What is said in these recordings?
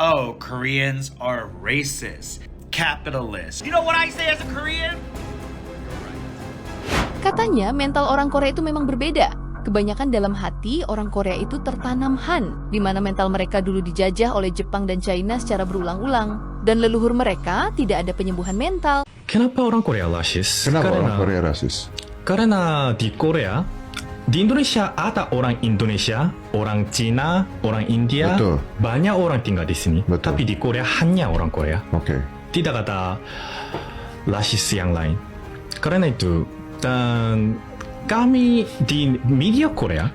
Oh, Koreans are racist, capitalist. You know what I say as a Korean? Katanya mental orang Korea itu memang berbeda. Kebanyakan dalam hati orang Korea itu tertanam Han, di mana mental mereka dulu dijajah oleh Jepang dan China secara berulang-ulang. Dan leluhur mereka tidak ada penyembuhan mental. Kenapa orang Korea rasis? Kenapa orang Korea rasis? Karena di Korea, di Indonesia ada orang Indonesia, orang Cina, orang India, Betul. banyak orang tinggal di sini. Betul. Tapi di Korea hanya orang Korea. Oke. Tidak ada rasis yang lain. Karena itu, dan kami di media Korea,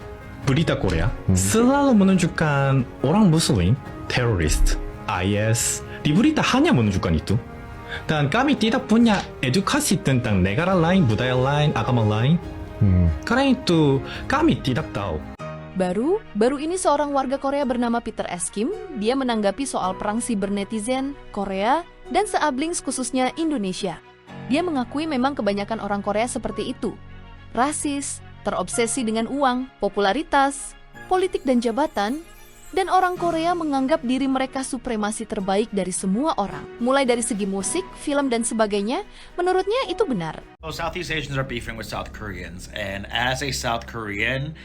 berita Korea, selalu menunjukkan orang Muslim, teroris, IS. Di berita hanya menunjukkan itu. Dan kami tidak punya edukasi tentang negara lain, budaya lain, agama lain. Karena itu, kami tidak tahu. Baru ini seorang warga Korea bernama Peter S. Kim, dia menanggapi soal perang siber netizen, Korea, dan seablings khususnya Indonesia. Dia mengakui memang kebanyakan orang Korea seperti itu. Rasis, terobsesi dengan uang, popularitas, politik dan jabatan, dan orang Korea menganggap diri mereka supremasi terbaik dari semua orang. Mulai dari segi musik, film, dan sebagainya, menurutnya itu benar. So Southeast Asians are beefing with South Koreans, and as a South Korean,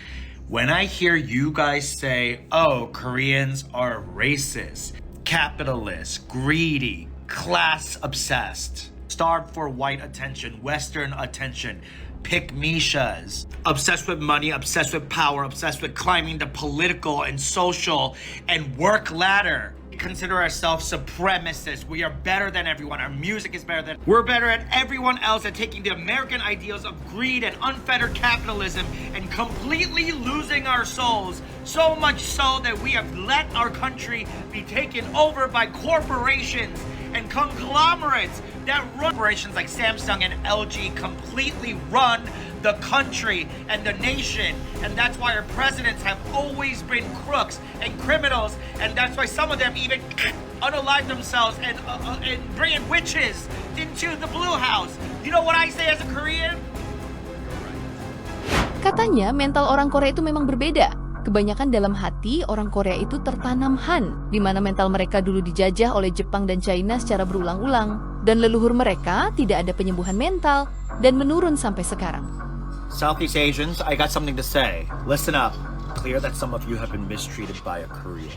when I hear you guys say, oh, Koreans are racist, capitalist, greedy, class obsessed, starved for white attention, Western attention, pick-me-shas, obsessed with money, obsessed with power, obsessed with climbing the political and social and work ladder. We consider ourselves supremacists. We are better than everyone. Our music is better than... We're better at everyone else at taking the American ideals of greed and unfettered capitalism and completely losing our souls. So much so that we have let our country be taken over by corporations and conglomerates that run. Corporations like Samsung and LG completely run the country and the nation, and that's why our presidents have always been crooks and criminals, and that's why some of them even unalive themselves and bring in witches into the Blue House. You know what I say as a Korean? Katanya mental orang Korea itu memang berbeda. Kebanyakan dalam hati orang Korea itu tertanam Han, di mana mental mereka dulu dijajah oleh Jepang dan China secara berulang-ulang. Dan leluhur mereka tidak ada penyembuhan mental dan menurun sampai sekarang. Southeast Asians, I got something to say. Listen up. Clear that some of you have been mistreated by a Korean.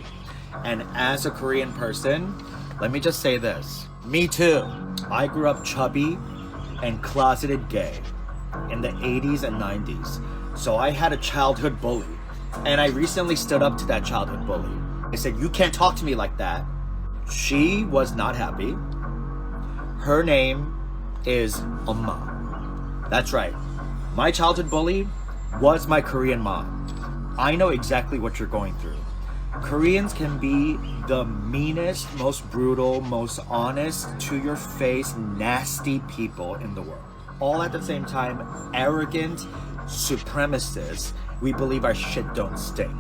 And as a Korean person, let me just say this. Me too. I grew up chubby and closeted gay in the 80s and 90s. So I had a childhood bully. And I recently stood up to that childhood bully. I said, you can't talk to me like that. She was not happy. Her name is Amma. That's right. My childhood bully was my Korean mom. I know exactly what you're going through. Koreans can be the meanest, most brutal, most honest, to your face, nasty people in the world. All at the same time, arrogant, supremacists. We believe our shit don't stink.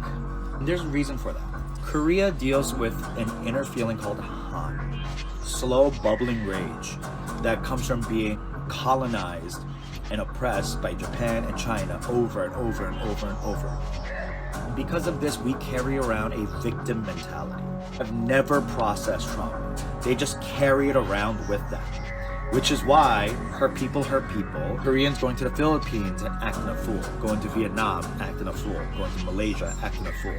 And there's a reason for that. Korea deals with an inner feeling called Han, slow bubbling rage that comes from being colonized and oppressed by Japan and China over and over and over and over. Because of this, we carry around a victim mentality. I've never processed trauma. They just carry it around with them. Which is why hurt people hurt people. Koreans going to the Philippines and acting a fool. Going to Vietnam, acting a fool. Going to Malaysia, acting a fool.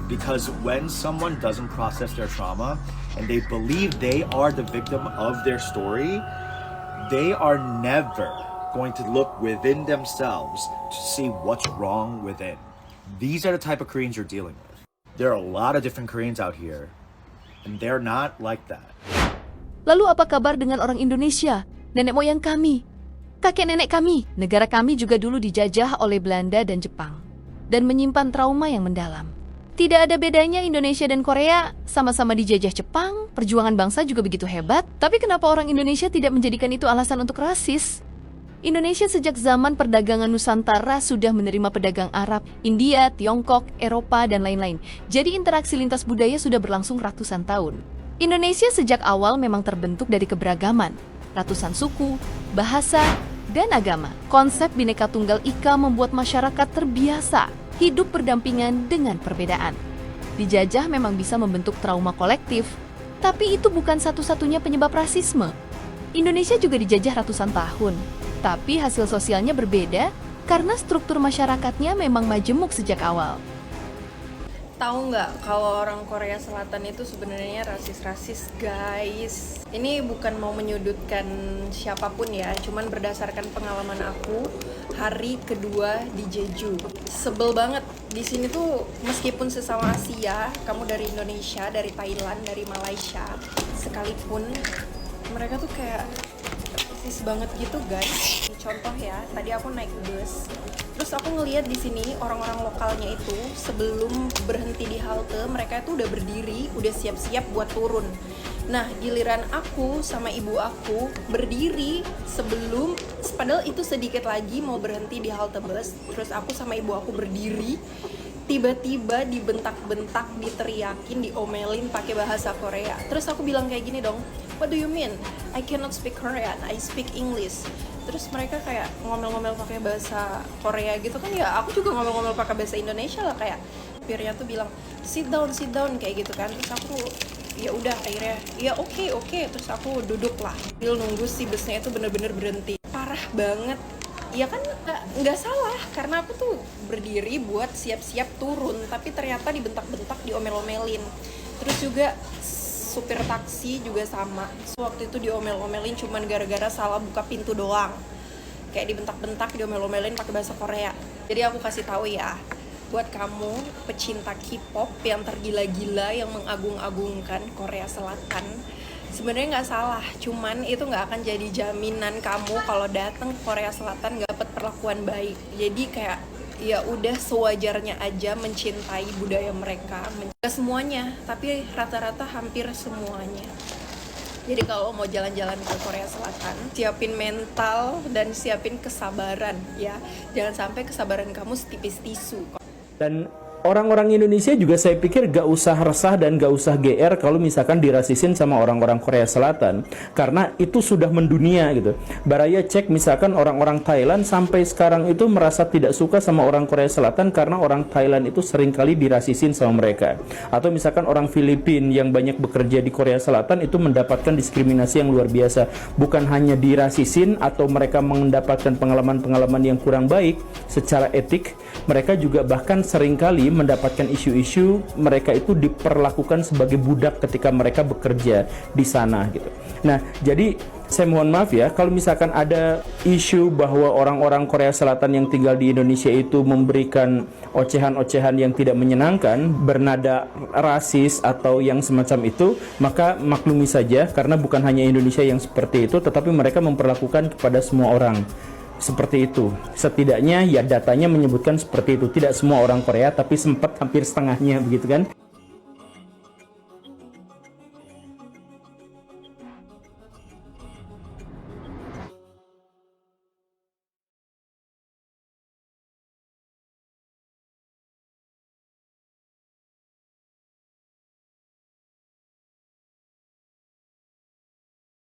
Because when someone doesn't process their trauma and they believe they are the victim of their story, they are never going to look within themselves to see what's wrong within. These are the type of Koreans you're dealing with. There are a lot of different Koreans out here, and they're not like that. Lalu apa kabar dengan orang Indonesia, nenek moyang kami, kakek nenek kami? Negara kami juga dulu dijajah oleh Belanda dan Jepang, dan menyimpan trauma yang mendalam. Tidak ada bedanya Indonesia dan Korea, sama-sama dijajah Jepang, perjuangan bangsa juga begitu hebat. Tapi kenapa orang Indonesia tidak menjadikan itu alasan untuk rasis? Indonesia sejak zaman perdagangan Nusantara sudah menerima pedagang Arab, India, Tiongkok, Eropa, dan lain-lain. Jadi interaksi lintas budaya sudah berlangsung ratusan tahun. Indonesia sejak awal memang terbentuk dari keberagaman, ratusan suku, bahasa, dan agama. Konsep Bhinneka Tunggal Ika membuat masyarakat terbiasa hidup berdampingan dengan perbedaan. Dijajah memang bisa membentuk trauma kolektif, tapi itu bukan satu-satunya penyebab rasisme. Indonesia juga dijajah ratusan tahun, tapi hasil sosialnya berbeda karena struktur masyarakatnya memang majemuk sejak awal. Tahu nggak kalau orang Korea Selatan itu sebenarnya rasis-rasis, guys. Ini bukan mau menyudutkan siapapun ya, cuman berdasarkan pengalaman aku hari kedua di Jeju. Sebel banget di sini tuh, meskipun sesama Asia, kamu dari Indonesia, dari Thailand, dari Malaysia, sekalipun mereka tuh kayak rasis banget gitu, guys. Contoh ya, tadi aku naik bus, terus aku ngeliat di sini orang-orang lokalnya itu sebelum berhenti di halte mereka itu udah berdiri, udah siap-siap buat turun. Nah, giliran aku sama ibu aku berdiri sebelum, padahal itu sedikit lagi mau berhenti di halte bus, terus aku sama ibu aku berdiri, tiba-tiba dibentak-bentak, diteriakin, diomelin pakai bahasa Korea. Terus aku bilang kayak gini dong, what do you mean? I cannot speak Korean, I speak English. Terus mereka kayak ngomel-ngomel pakai bahasa Korea gitu kan, ya aku juga ngomel-ngomel pakai bahasa Indonesia lah, kayak supirnya tuh bilang sit down kayak gitu kan. Terus aku ya udah akhirnya ya oke, terus aku duduk lah sambil nunggu si busnya itu bener-bener berhenti. Parah banget. Ya kan nggak salah karena aku tuh berdiri buat siap-siap turun, tapi ternyata dibentak-bentak, diomel-omelin. Terus juga supir taksi juga sama. Waktu itu diomel-omelin cuman gara-gara salah buka pintu doang. Kayak dibentak-bentak, diomel-omelin pakai bahasa Korea. Jadi aku kasih tahu ya, buat kamu pecinta K-pop yang tergila-gila, yang mengagung-agungkan Korea Selatan, sebenarnya nggak salah, cuman itu nggak akan jadi jaminan kamu kalau datang ke Korea Selatan nggak dapat perlakuan baik. Jadi kayak ya udah sewajarnya aja mencintai budaya mereka. Gak semuanya, tapi rata-rata hampir semuanya. Jadi kalau mau jalan-jalan ke Korea Selatan, siapin mental dan siapin kesabaran ya. Jangan sampai kesabaran kamu setipis tisu. Dan orang-orang Indonesia juga saya pikir gak usah resah dan gak usah GR kalau misalkan dirasisin sama orang-orang Korea Selatan, karena itu sudah mendunia gitu. Baraya cek misalkan orang-orang Thailand sampai sekarang itu merasa tidak suka sama orang Korea Selatan karena orang Thailand itu seringkali dirasisin sama mereka. Atau misalkan orang Filipina yang banyak bekerja di Korea Selatan itu mendapatkan diskriminasi yang luar biasa. Bukan hanya dirasisin atau mereka mendapatkan pengalaman-pengalaman yang kurang baik secara etik, mereka juga bahkan seringkali mendapatkan isu-isu mereka itu diperlakukan sebagai budak ketika mereka bekerja di sana gitu. Nah, jadi saya mohon maaf ya kalau misalkan ada isu bahwa orang-orang Korea Selatan yang tinggal di Indonesia itu memberikan ocehan-ocehan yang tidak menyenangkan, bernada rasis atau yang semacam itu, maka maklumi saja karena bukan hanya Indonesia yang seperti itu, tetapi mereka memperlakukan kepada semua orang seperti itu. Setidaknya ya datanya menyebutkan seperti itu. Tidak semua orang Korea, tapi sempat hampir setengahnya begitu kan.